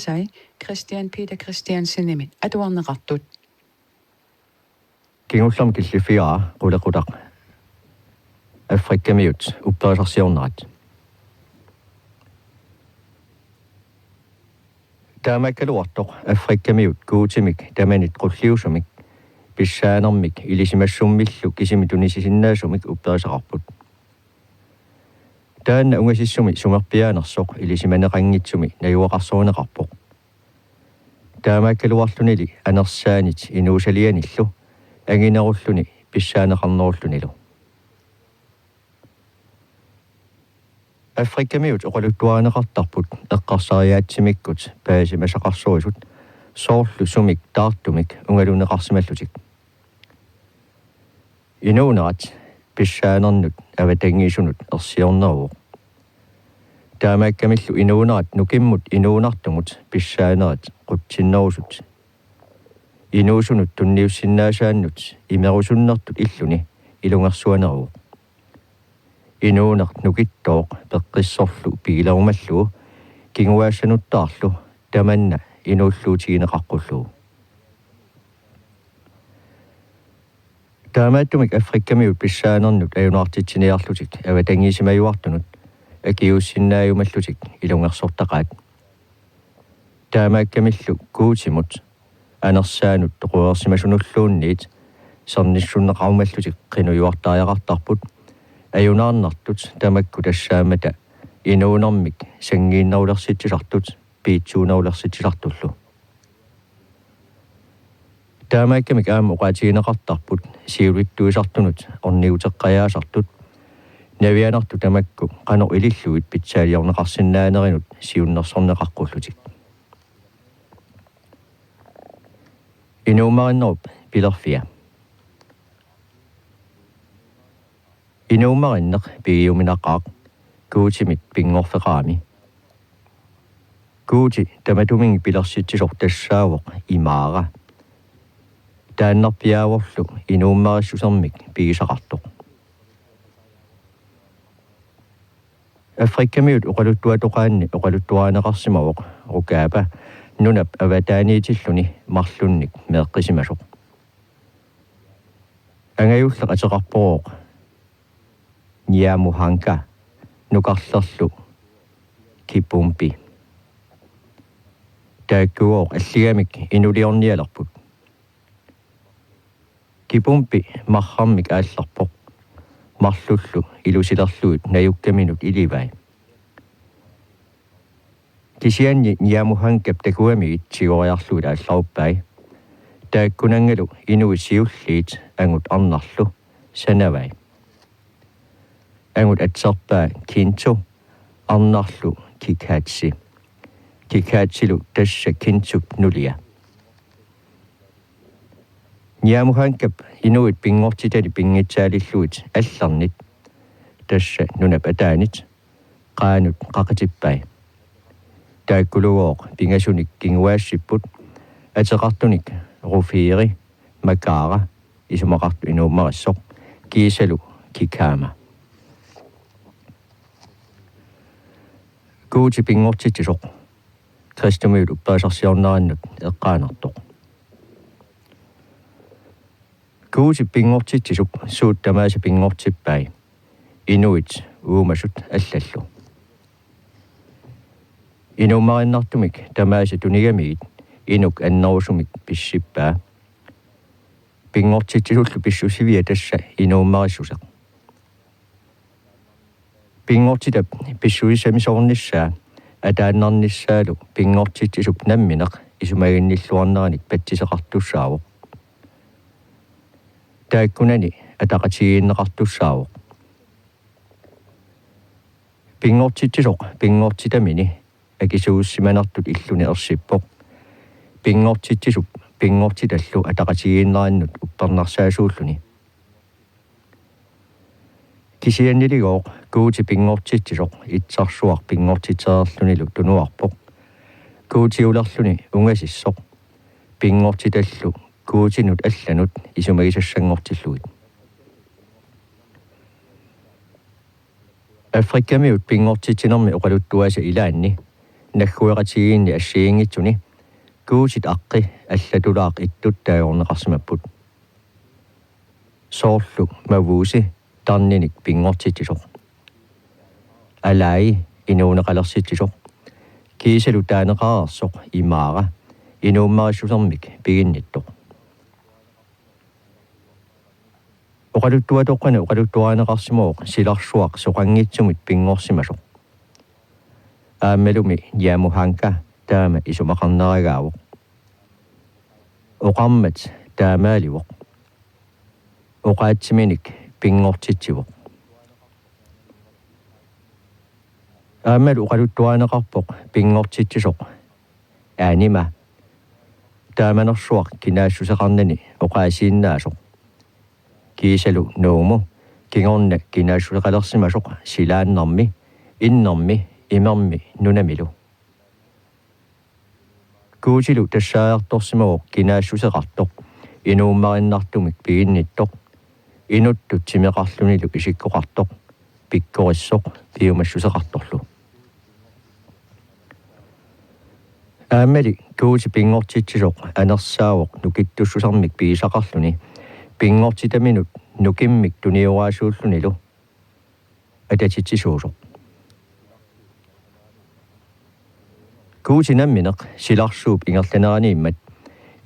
Sai Christian Peter Christiansen nimit atuarneqartut Kingullam killifia qulaqutaq Afrikkamiut uppaasarsiornerat Taamaakkaluartoq Afrikkamiut kuutimik tamanit qulliusumik pissaanermik ilisimassummillu kisimitunisisinnaasumik uppaasaqarput taanna ungasissumi sumerpiaanersoq ilisimaneqanngitsumi najuaqarsuuneqarpoq taamaakkaluarlunili anersaanit inuusalianillu anginerulluni pissaaneqarnerullunilu Afrikkamiut oqaluttuaaneqartarput eqqarsariaatsimikkut paasimasaqarsuisut soorlu sumik taartumik ungaluneqarsimallutik inuunerat pissaanernnut avatangiisunut ersiorneruuq taamaakkamillu inuunerat nukimmut inuunartumut pissaanerat qutsinnerusut inuusunut tunniussinnaasaaannut imerusunnertut illuni ilungersuaneruuq inuuneq nukittooq peqqissorlu pigilerumallu kinguaassanuttaarlu tamanna inuulluutigineqaqqullu taamaattumik Afrikkamiut pissaanernnut ajunaartitsiniarlutik avatangiisimayuartunut akiussinnaajumallutik ilungersortaqaat taamaakkamillu kuutimut anersaanut toquersimasunulluunniit sernissunneqarumallutik qinujuartaajaqartarput ajunaarnartut tamakku tassaamata inuunermik sangiinnarulersitsisartut piitsuunarulersitsisartullu taamaakkamik aama oqaatigineqartarput siulittuisartunut orniuteqqajaasartut navianartu tamakku qanor ililluit pitsaaliorneqarsinnaanerинут siunnersorneqaqqullutik inuumarinnerup pilerfia inuumarinneq pigiuminaqaaq kuutimik pingorfeqaami kuuti tamatuming pilersitsisor tassaavoq imaara taannarpiaavorlu inuummarissusermik pigisaqartoq Afrikkamiut oqaluttuatoqaanni oqaluttuaaneqarsimaroq rukaapa nunap avataaniitilluni marlunnik meeqqisimasoq angajulleq ateqarporoq Nyamuhanka nuqarlerlu kipumpi taakkuoq alligamik inuliornialerput kipumpi marrammik aallerpoq marlullu ilusilerluut najukkaminut ilivai kisianni Nyamuhankap takuamigit sigoriarluut aallaruppai taakkunangalu inuissiulliit angut arnarlu sanavai angut atserpaa kintu arnarlu kikaatsilu tassa kintup nulia Nyamuhankap inuit pingortitali pingitsaalilluut allarnit tassa nunap ataanit qaanut qaqatippai taakkulugoq pingasunik kinguaassipput ateqartunik rufiiri makaara isumaqartu inuummarissoq kiisalu kikaama kuuti pingortittisoq Christamiut uppaasarsiornerannut eqqaanartoq kuuti pingortittisuk suuttamaasa pingortippai inuit uumasut allallu inuumarinnartumik tamaasa tunigamigit inuk annerusumik pissippaa pingortittisuullu pissusivia tassa inuummarissuseq pingortitap pissuisamisornissaa ataannarnissaalu pingortittisuk nammineq isumaginnilluarneranik patsiseqartussaawoq taakkunani ataqatigiinneqartussaawoq pingortittisoq pingortitamini akisuussimanartut illuni ersippoq pingortittisuk pingortitallu ataqatigiinnerannut upparnarsaasuulluni kisianniligoq kuuti pingortittisoq itsarsuaq pingortitsererlunilu tunuarpoq kuutiulerluni ungasissoq pingortitallu kuutinut allanut isumagisassangortilluit Afrikkamiut pingortittinermi oqaluttuasa ilaanni naghueqatigiinni assiingitsuni kuusit aqqi allatulaaq ittut taajorneqarsimapput soorlu mavuusi tarninik pingortitisoq alai inuuneqalersiitisoq kiisalu taaneqararsoq imaara inuummarissusermik piginnittoq oqaluttuatoqqana oqaluttuaaneqarsimooq silarsuaq soqanngitsumit pingorsimasoq aamelumi yaamuhanka taama isumaqarneragaavoq oqarmat taamaalivoq oqaatsiminik pingortitsivoq aamal oqaluttuaaneqarpoq pingortitsisoq aanima taamanersuaq kinaassuseqarnani oqaasiinnaasoq kiisalu nuumu kingorna kinaassuseqalersimasoq silaannarmi innermi imermi nunamilu kuutilu tassaajartorsimagoq kinaassuseqartoq inuummarinnartumik piginnittoq inuttut simeqarlunilu isikkoqartoq pikkorissoq piumassuseqartorlu aamali kuuti pingortitsisoq anersaavoq nukittussusarmik piisaqarluni pingortitaminut nukimmik tuniuaasuullunilu atatitsisuusoq kuutinammineq silarsuup ingerlaneraniimmat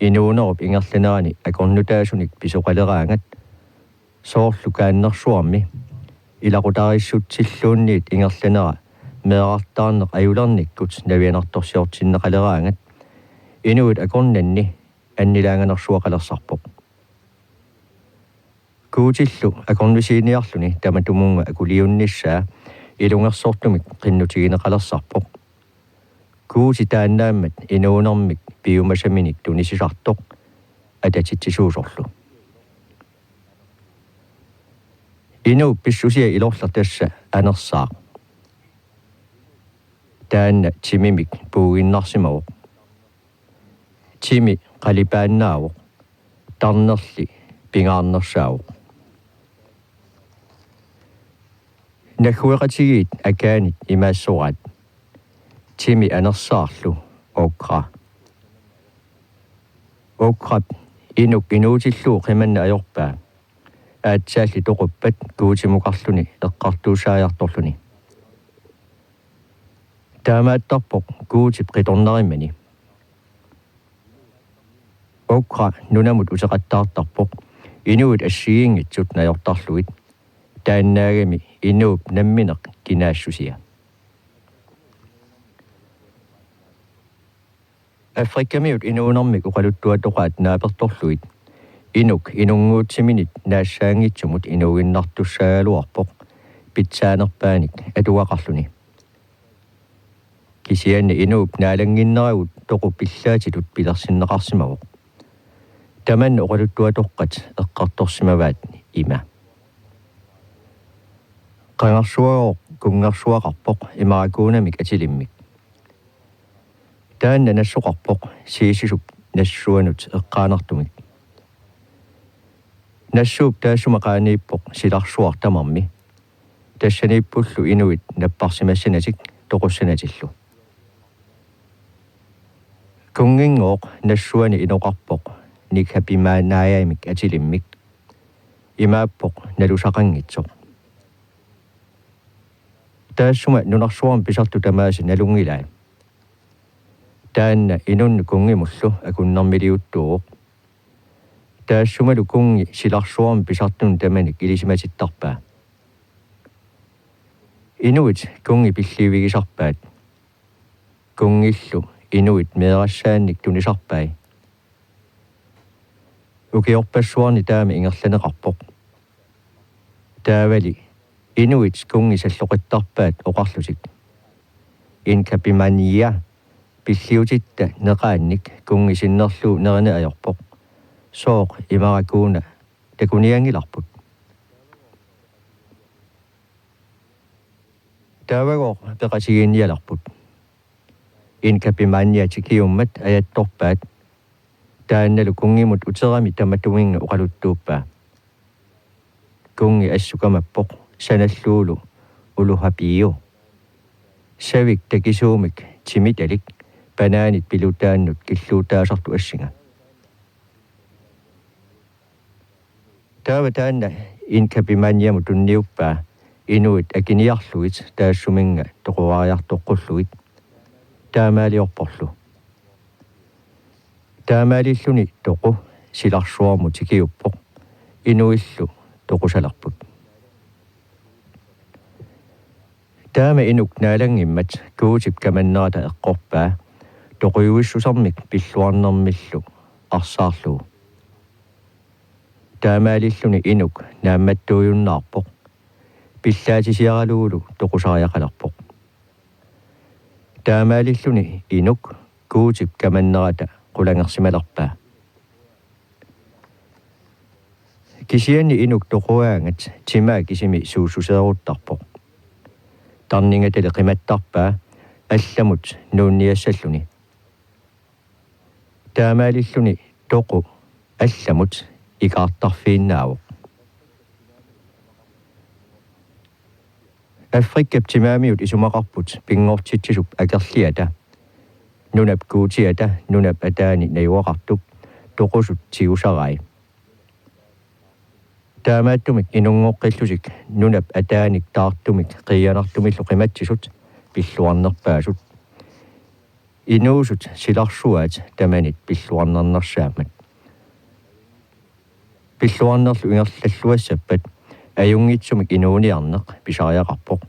inuunerup ingerlanerani akornutaasunik pisoqaleraangat soorlu kaannersuarmi ilaqutarissuutsilluunniit ingerlanera meeqartaarneq ajulernikkut navianartorsiortinneqaleraangat inuit akornanni annilaanganersuaqalersarpoq kuutillu akornusiiniarluni tamatumunga akuliunnissaa ilungersortumik qinnutigineqalersarpoq kuuti taannaammat inuunermik piumasaminik tunisisartoq atatitsisuusorlu inu pissusia ilorlartassa anersaaq taanna timimik puuginnarsimagoq timi qalipaannaavoq tarnerli pingaarnersaavoq naghueqatigiit akaanit imaassoraat timi anersaarlu okrap inuk inuutilluu qimanna ajorpaa aatsaалли toquppat kuutimuqarluni eqqartuusaajartorluni taamaattarpoq kuutip qitornerimani okra nunamut useqattaartarpoq inuit assigiingitsut najortarluit taannaagami inuup nammineq kinaassusia Afrikamiut inuunermik uqaluttuatoqaat naapertorluit inuk inunguutsiminit naassaangitsumut inuuginnartussaaluarpoq pitsaanerpaanik atuaqarluni kisianni inuup naalanginneragut toqupillaatitut pilersinneqarsimagoq tamanna uqaluttuatoqqat eqqartorsimavaat ima qangarsuagoq kungersuaqarpoq imarakuunamik atilimmik taanna nassoqarpoq siisisup nassuanut eqqaanartumik nassuup taassumaqaaniippoq silarsuartamarmi tassaniippullu inuit napparsimassanatik toqussanatillu kunginngooq nassuani inoqarpoq nikhapimaanaayaimik atilimmik imaappoq nalusaqangitsoq taassuma nunarsuarm pisartu tamaasa nalungilaa taanna inunnu kungimullu akunnermiliuttuuq taassumalu kungi silarsuarm pisartun tamanik ilisimatittarpaa inuit kungi pillivigisarpaat kungillu inuit meerassaannik tunisarpai ukiorpassuarni taama ingerlaneqarpoq taavali inuit kungi salloqittarpaat oqarlutik inkapimania pilliutitta neqaannik kungi sinnerlu nerine ajorpoq sooq imarakuuna takuniangilarput taavagoq peqatigiinnialarput inkapimania tikiummat ajattorpaat taannalu kungimut uterami tamatuinga uqaluttuuppaa kungi assukamappoq sanalluulu uluhapiiu savik takisuumik timidalik banaanit pilutaannut killuutaasartu assinga taavataanna inkapimaniamu tunniuppaa inuit akiniarluit taassuminga toquraariartoqqulluit taamaaliorporlu taamaalilluni toqu silarsuarmu tikiuppoq inuillu toqusalarput taama inuk naalangimmat kuutip kamannaata eqqorpaa toquyuissusarmik pilluarnermillu arsaarluu taamaalilluni inuk naammattuuyunnaarpoq pillaatisiaraluulu toqusariaqalarpoq taamaalilluni inuk kuutip kamannaata qulangersimalarpaa kisianni inuk toquaangat timaa kisimi suussuseeruttarpoq tarningatele qimattarpaa allamut nuunniassalluni taamaalilluni toqu allamut ikaartarfiinnaavuq Afrikkap timaamiut isumaqarput pingortitsisup akerliata nunap kuutiata nunap ataani naiuaqartup toqusut tiusarai taamaattumik inungoqqillusik nunap ataanik taartumik qiyanartumillu qimatsisut pilluarnerpaasut inuusut silarsuat tamanit pilluarnernersaammat pilluarnerlu ingerlalluassappat ajungitsumik inuuniarneq pisariaqarpoq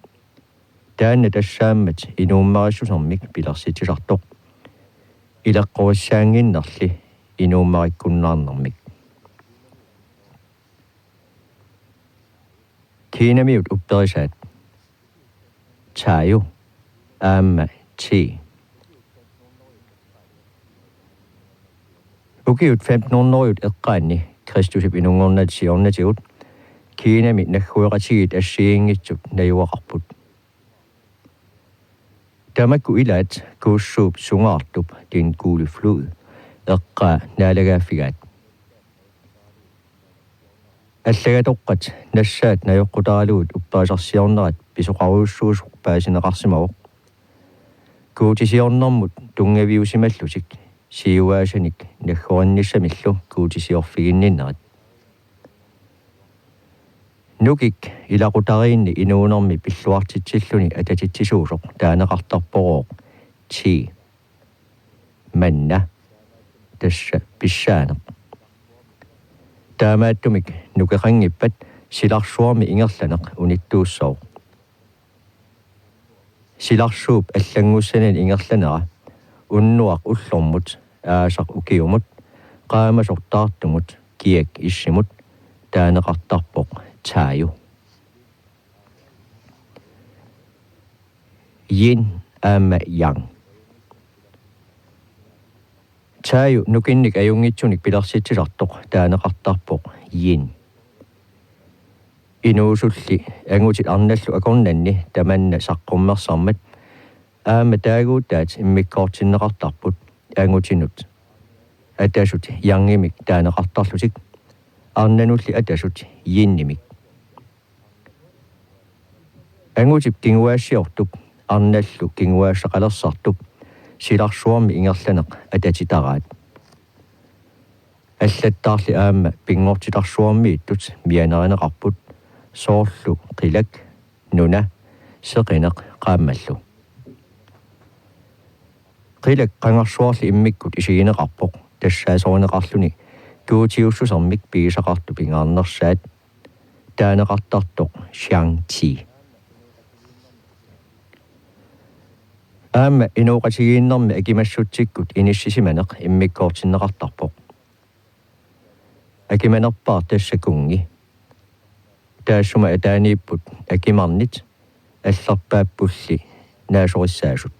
taanna tassaammat inuummarissusermik pilersitsisartoq ilaqqorussaanginnerli inuummarikkunnaarnermik kiinamiut upperisaat taaju aamma ti ukiut 1500-årigt eqqaanni Kristusip inungornatiornatigut kiinami naghueqatigit assiingitsut naiuaqarput tamakku ilaat kuussuup sungaartup din kuuli flud eqqaa naalagaaffigaat аллагатоққат нассаат наёққутаалуут уппаасарсиорнерат писоқаруйуссуусуқ паасинеқарсимавоқ куутисиорнэрмут тунгавиусималлутик сиуаасаник наггоранниссамиллу куутисиорфигинниннерат нукик илақутариинни инуунерми пиллуартитсиллуни ататитсисуусоқ таанеқартарпорооқ ти манна тасса писсаанеқ таамааттумик нукеқангиппат силарсуарми ингерланеқ униттууссоо силарсууп аллангуссанани ингерланера уннуақ уллормут аасақ укиумут qaamasortaartumut kiak issimut taanеқартарпоқ таaju yin aama yang taaju nukinnik ajungitsunik pilersitsisartoq taanеқартарпоқ yin inuusulli angutit arnallu akornanni tamanna saqqummersarmat aama taaguutaat immikkoortinneqartarput angutinut atasut yangimik taaneqartarlutik arnanulli atasut yinnimik angutip kinguaassiortup arnallu kinguaassaqalersartup silarsuarmi ingerlaneq atatitaraat аллаттаарли аама пингортиларсуармииттут мианеринеқарпут соорлу қилак нуна сеқинеқ qaammallu qilak qangarsuarli immikkut isiginеқарпоқ тассаасоринеқарлуни куутиуссусармик пигисақарту пингаарнерсаат таанеқартартоқ шанти аама инуоқатигииннэрми акимассутсиккут иниссисиманеқ иммиккоортиннеқартарпоқ акиманерпаар тассакунги таассума атаанииппут акимарнит аллерпааппулли наасориссаасут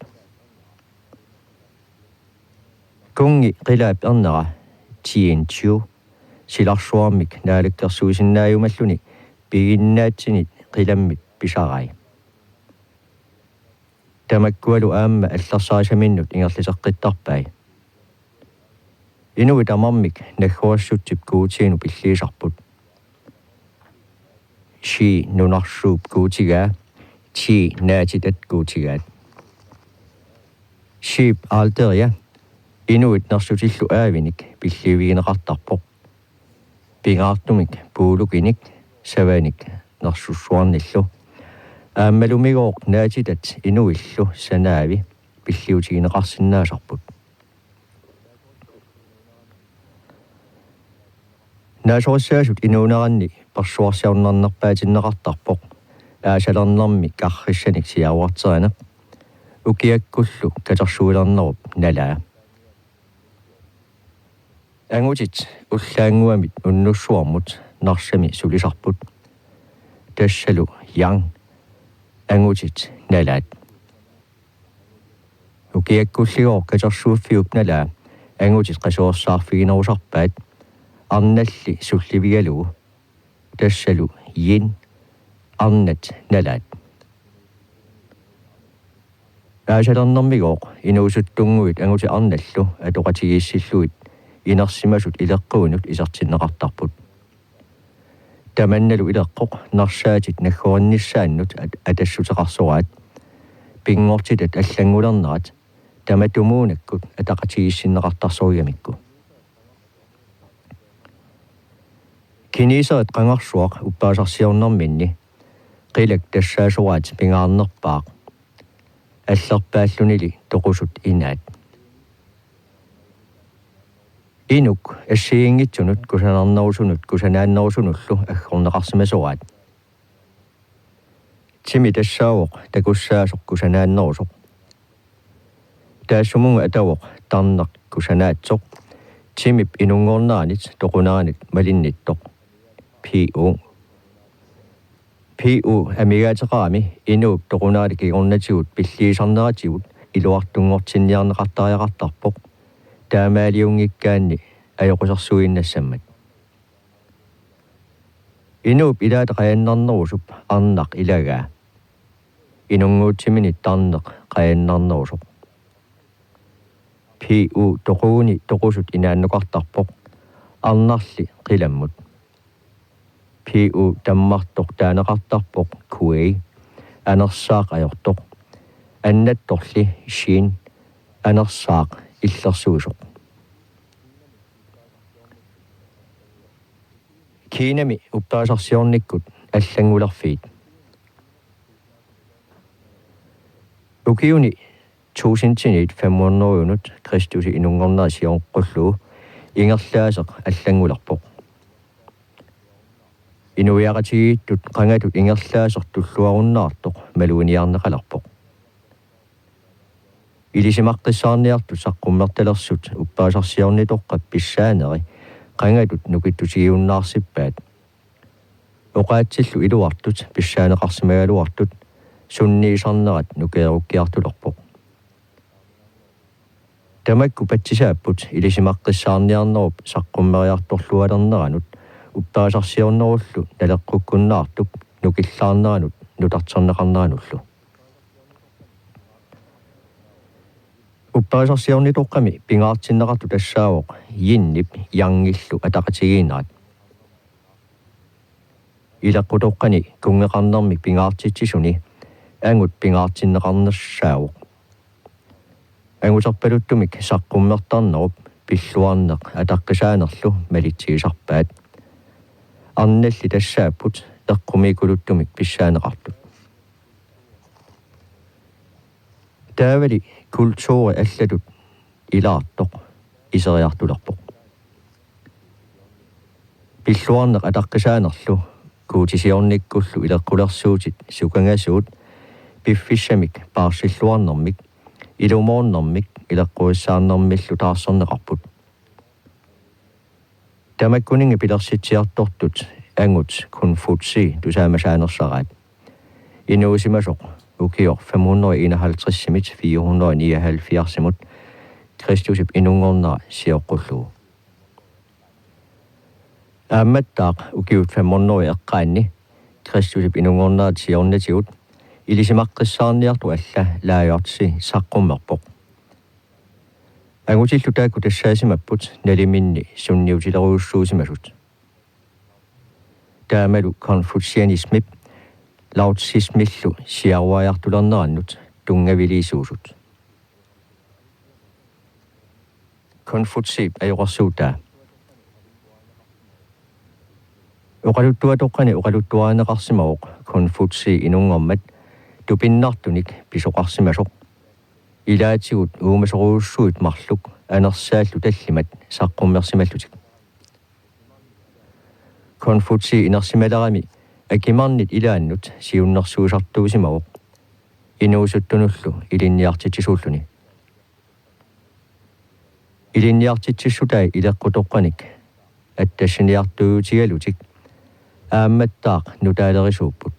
кунги қилаап эрнера тиентиу силарсуармик наалаккерсуисиннааюмаллуни пигиннаатсинит қиламмит писарай тамаккуалу аама аллерсаасаминнут ингерлисеққиттарпай инуи тамармик наггуассутсип куутиину пиллиисарпут ши нунарсууп куутигаа ти наатитат куутигаат Ship Alderia Inuit narsutillu aavinik pillivigineqartarpoq pingaartumik puulukinik savanik narsussuarnillu ааммалумигоо наатитат инуиллу санаави пиллиутигинеқарсинаасарпут наасорissаасут инуунеранни парсуарсиарнарнерпаатиннеқартарпоқ аасалернэрми карриссаник сиауартеранеқ укиаккуллу катерсуилернеруп налаа ангутит уллаангуамит уннуссуармут нарсами сулисарпут тассалу ян ангутит налаат укиаккуллигоо катерсууффиуп налаа ангутит қасуорсаарфигинерусарпаат арналли сулливигалугу тассалу ин арнат налаат аасалернэрмигоо инуусуттунгуит ангути арналлу атоқатигииссиллуит инерсимасут илеққуунут исартиннеқартарпут таманналу илеққоқ нарсаатит наггуанниссааннут атассутеқарсораат пингортитат аллангулернерат таматумуунаккут атақатигиссиннеқартарсориамикку кинисерат қангарсуақ уппаасарсиорнэрминни қилак тассаасораат пингаарнерпаақ аллерпааллунили тоқусут инаат инук ассиингитсунут кусанарнерусунут кусанааннерусунуллу аггорнеқарсимасораат тими тассаавоқ такуссаасоқ кусанааннерусоқ таассумунга атавоқ тарнеқ кусанаатсоқ тимип инунгорнааник тоқунааник малинниттоқ пиу амигаатеқарами инууп тоқунаалик игорнатигут пиллиисарнератигут илуартунгортинниарнеқартариақартарпоқ таамаалиунгиккаанни аёқусерсуиннассаммат инууп илаата қаяннарнерусуп арнақ илагаа инунгуутсимини тарнеқ қаяннарнерусоқ пиу тоқууни тоқусут инааннуқартарпоқ арнарли қиламмут пиу таммартоқ таанеқартарпоқ куэй анерсаақ аёртоқ аннатторли шин анерсаақ иллерсуусоқ кинами уппаасарсиорниккут аллангулерфиит укиуни тусинтинит 500-нут кристуси инунгорнерсиоққуллуу ингерлаасеқ аллангулерпоқ инуяратигииттут қангатут ингерлаасертуллуаруннаартоқ малуиниарнеқалерпоқ илисимаққиссаарниартут саққуммерталерсут уппаасарсиорнитоққап писсаанери қангатут нукиттутигиуннаарсиппаат оқаатсиллу илуартут писсаанеқарсимагалуартут сунниисарнерат нукееруккиартулерпоқ тамакку патсисааппут илисимаққиссаарниарнеруп саққуммериарторлуалернеранут уппаасарсиорнеруллу налеққуккуннаартуп нукиллаарнеранут нутартернеқарнерануллу уппаасарсиорнитоққами пингаартиннеқарту тассаавоқ йиннип янгиллу атақатигиинаат илаққутоққани кунгеқарнерми пингаартитсисуни ангут пингаартиннеқарнерсаавоқ ангусарпалуттумик саққуммертарнеруп пиллуарнеқ атаққисаанерлу малитсигисарпаат арналли тассааппут эққумикулуттумик писсаанеқартут таавали культури аллатут илаартоқ исериартулерпоқ пиллуарнеқ атаққисаанерлу куутисиорниккуллу илеққулерсуутит сукангасуут пиффиссамик паарсиллуарнэрмик илумоорнэрмик илеққуиссаарнэрмиллу таарсернеқарпут тамаккунинги пилерситсиартортут ангут кунфутси тусаамасаанерсараат инуусимасоқ укиор 551-симит 479-симут кристусип инунгорнера сиоққуллуу аамматтаақ укиут 500 эққаанни кристусип инунгорнерат сиорнатигут илисимаққиссаарниарту алла лаажорси саққуммерпоқ ангутиллу таакку тассаасимаппут налиминни сунниутилеруйуссуусимасут таамалу конфутсианисмип лаутсисмиллу сиаруаяртулернераннут тунгавилисуусут Konfutsib ajorsuutaa. Uqaluttuatoqqani uqaluttuaanaqarsimaruq konfutsi inungormat tupinnartunik pisoqarsimasoq. Ilaatigut uumasoruussuut marluk anersaallu tallimat saqqummersimallutik. Konfutsi inersimalerami akimarnit ilaannut siunnersuusartuusimaruq. Inuusuttunullu ilinniartitsisuulluni. Ilinniartitsissutai ileqqutoqqanik attassiniartuutigalutik aammattaaq nutaalerisuupput.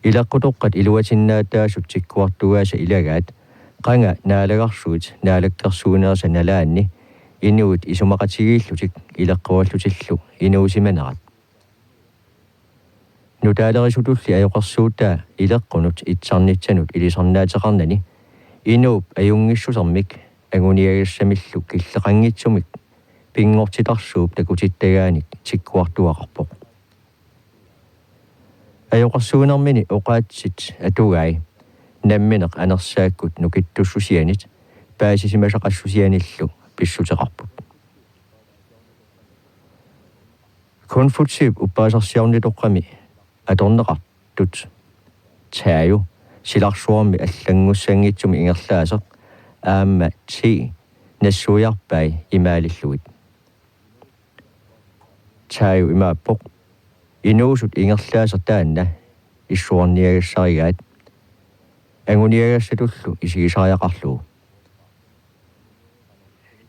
Ileqqutoqqat iluatinnaataasut tikkuartugaasa ilagaat qanga naalagarsuut naalakkersuunersa nalaanni inuut isumaqatigillutik ileqquallutillu inuusimanerat. Nutaalerisuutulli ajoqarsuutaa ileqqunut itsarnitsanut ilisarnaataqarnani inuup ajungissusermik anguniagassamillu killeqangitsumik pingortitarsuup takutittagaanik tikkuartuaqarpoq. Ajoqarsuunermini oqaatsit atugai nammineq anersaakkut nukittussusianit paasisimasaqassusianillu pissuteqarput. Konfutsib uppaasarsiarnitoqqami atorneqartut taaju silarsuarmi аллангуссангитсуми ингерлаасеq аама ти нассуиарпай имаалиллуит таaju имааппоq инуусут ингерлаасер таанна иссуарниагассаригаат ангуниагассатуллу исигисариақарлуу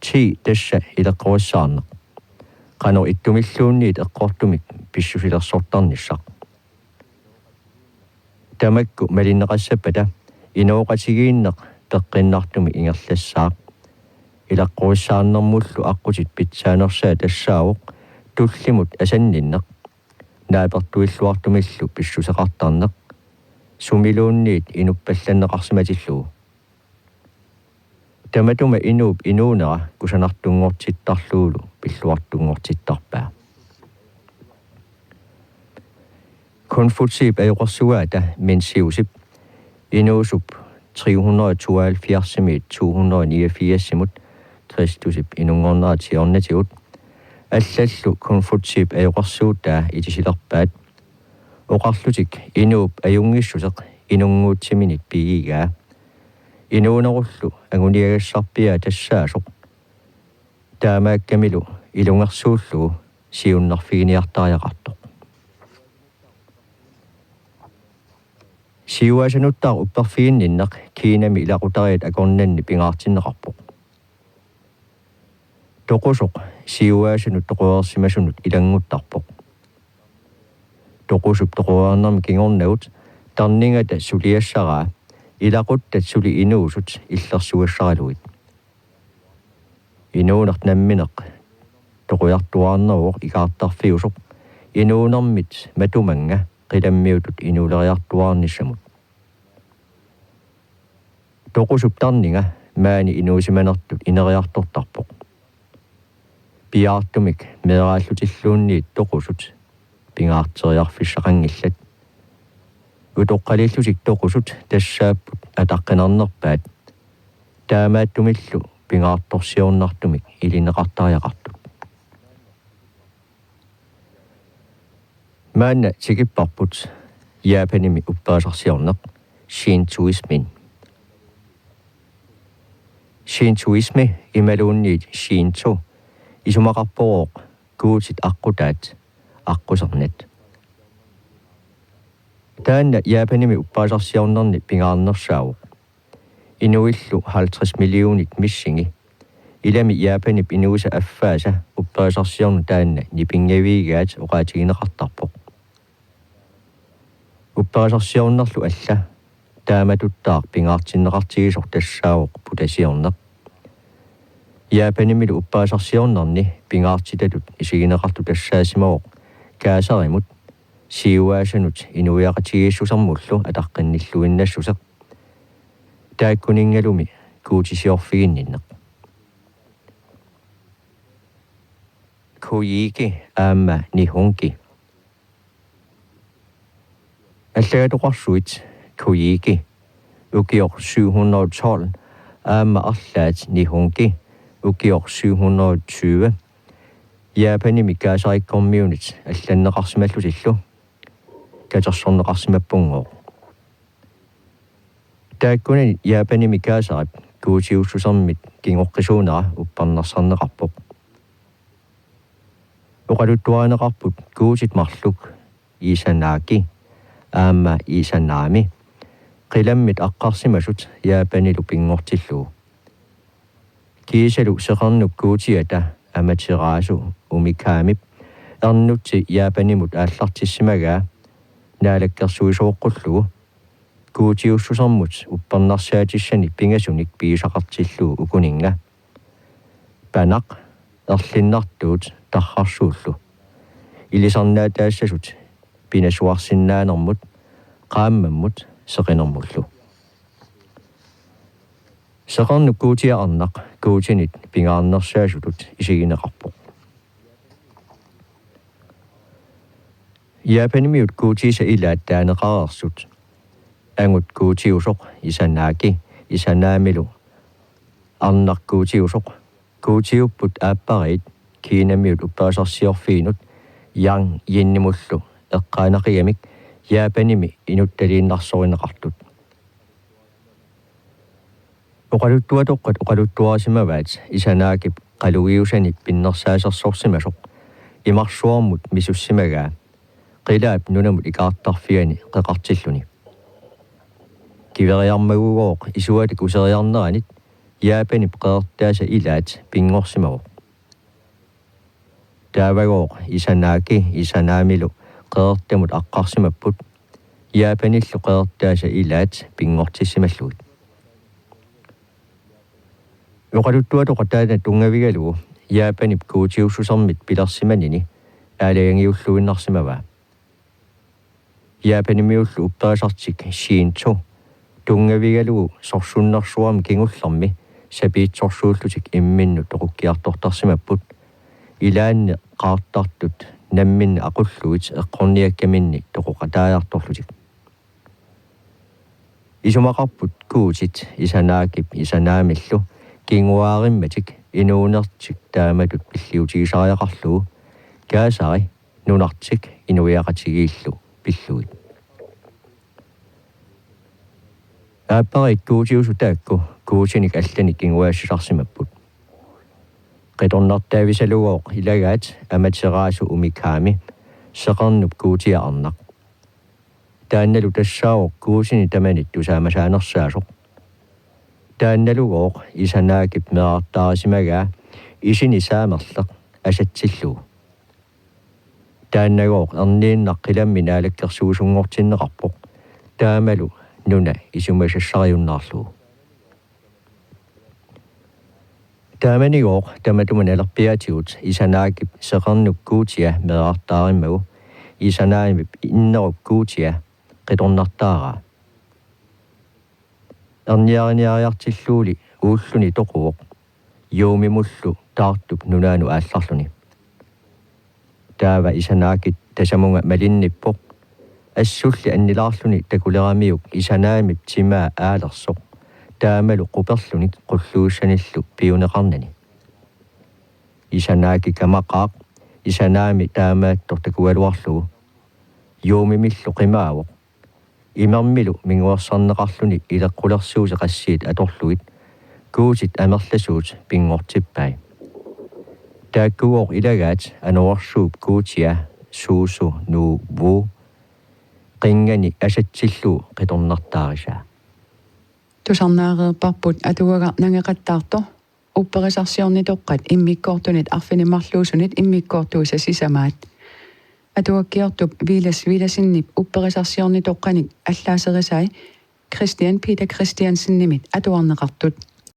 ти тасса илеққуассаарнеq qanor ittumilluunniit eqqortumik pissusilersortarnissaq tamakku malinneqassapata inooqatigiinneq teqqinnartumi ingerlassaaq ilaqquissaarnermullu aqutit pitsaanersaa tassaavuq tullimut asanninneq naapertuilluartumillu pissuseqartarneq sumiluunniit inuppallanneqarsimatilluu tamatuma inuup inuunera kusanartunngortittarluulu pilluartunngortittarpaa Konfutsib ajoqarsugaata minsiusip inuusup 372 289 Kristusip inungorneratiornatigut аллаллу konfutsib ajoqarsuutaa itisilerpaat oqarlutik inuup ajungissuseq inunguutsiminit pigigaa inuunerullu anguniagassarpia tassaasoq taamaakkamilu ilungersuullugu siunnarfiginiartariaqartoq siuasanuttar upperfiginninneq kiinami ilaqutariat akornanni pingaartinneqarpoq toqusoq siuaasanut toquersimasunut ilanguttarpoq toqusup toquernermi kingornagut tarningata suliassaraa ilaquttat suli inuusut illersuassaraluit inuunert nammineq toqujartuarneruoq ikaartarfiusoq inuunermit matumanga qilammiutut inuuleriartuarnissamut toqusup tarninga maani inuusimanertut ineriartortarpoq piaartumik meeraallutilluunniit toqusut pingaarteriarfissaqangillat utoqqalillutik toqusut tassaapput ataqqinarnerpaat taamaattumillu pingaartorsiornartumik ilineqartariaqartut maanna tikipparput Japanimi uppaasarsiorneq Shintoismi imaluunniit Shinto isumaqarporoq kuutit aqqutaat aqqusernat taanna Japanimi uppaasarsiornerni pingaarnersaavuq inuillu 50 millionit missingi ilami Japanip inuusa affaasa uppaasarsiornu taanna nipingaviigaat oqaatigineqartarpoq uppaasarsiornerlu alla taamatuttaaq pingaartinneqartigisor tassaavuq putasiorneq Japanimilu uppaasarsiornerni pingaartitatut isigineqartu tassaasimavoq kaasarimut siuaasanut inuiaqatigissusermullu ataqqannilluinnassuseq taakkuningalumi kuutisiorfiginninneq Koyiki aama nihonki allagatoqarsuit Koyiki ukior 712 Aama arlaat nihungi ukior 720 Japani mikaasarikormiunit алланнеқарсималлусиллу катерсорнеқарсимаппунгоо тааккуни Japani mikaasарат куутиуссусармит кингоққисуунера уппарнерсарнеқарпоқ оқалуттуаанеқарпут куутит марлук исанааки аама исанаами қиламмит аққарсимасут Japani-лу пингортиллуу кисалу сеқарнук куутиата аматераасу умикаамип эрнутти Japani-мут ааллартиссимагаа наалаккерсуисооққуллугу куутиуссусармут уппарнарсаатиссани пингасуник пиисақартиллуу укунинга панақ ерлиннартуут тархарсууллу илисарнаатаассасут пинасуарсиннаанермут qaammammut seqinermullu seqarnuk kuutiaarnaq kuutinit pingaarnersaasutut isigineqarpoq Japanimiut kuutiisa ilaattaaneqarersut angut kuutiusoq isanaaki isanaamilu arnaq kuutiusoq kuutiupput aapparit kiinamiut uppaasarsiorfiinut yang yinnimullu eqqaanaqigamik Japanimi inuttaliinnarsorinneqartut oqaluttuatoqqat oqaluttuasimavaat isanaakip qalugiusani pinnersaasersorsimasoq imarsuarmut misussimagaa qilaap nunamut ikaartarfiani qeqartilluni kiveriarmagugooq isuatik useriarneranit Japanip qeertaasa ilaat pingorsimagoq taavagooq isanaaki isanaamilu qeertamut aqqarsimapput Japanillu qeertaasa ilaat pingortissimalluit oqaluttuatoqa taana tungavigalugu Japanip kuutiussusermit pilersimanini aalayangiulluinnarsimavaa Japanimiullu uppaasartik Shinto tungavigalugu sorsunnersuam kingullermi sapiitsorsuullutik imminnu toqukkiartortarsimapput ilaanne qaartartut namminne aqulluit eqqorniakkaminni toqoqataajartorlutik isumaqarput kuutit isanaakip isanaamillu kinguaarimmatik inuunertik taamatut pilliutigisariaqarlugu kaasari nunartik inuiaqatigiillu pilluit aapparit kuutiusu taakku kuutinik allani kinguaassisarsimapput qitornartaavisalugooq ilagaat amateraasu umikaami seqarnup kuutiaarnaq taannalu tassaaroq kuusini tamanit tusaamasaanersaasuq taannalugooq isanaakip meartaarisimagaa isini saamerleq asatsillugu taannagooq erniinnaqilammi naalakkersuusungortinneqarpoq taamalu nuna isumasassariunnaarlugu taamanigoq tamatuman alerpiatigut isanaakip seqarnuk kuutia meartaarimmagu isanaamip innerup kuutia qitornartaaraa erniariniariartilluuli uulluni toquoq yuumimullu taartup nunaanu aallarluni taava isanaakit tasamunga malinnippoq assulli annilaarluni takuleramiuk isanaamip timaa aalersoq taamalu quperlunik qulluussanillu piuneqarnani isanaaki kamaqaaq isanaami taamaattor takualuarlugu yuumimillu qimaawoq imermilu minguassarneqarluni ileqqulersuuse qassiit atorluit kuutit amerlasuut pingortippai taakkugoq ilagaat anuarsuup kuutia suusu nuu vuu qingani asatsillu qitornartaarisaa тусарнаареерпарпут атуагарнангеқаттаарто упперисарсиорнитоққат иммиккоортунит арфинимарлуусунит иммиккоортууса сисамаат атуаккиортуп виласиннип упперисарсиорнитоққаник аллаасерисай Christian Peter Christiansen-nimit атуарнеқартут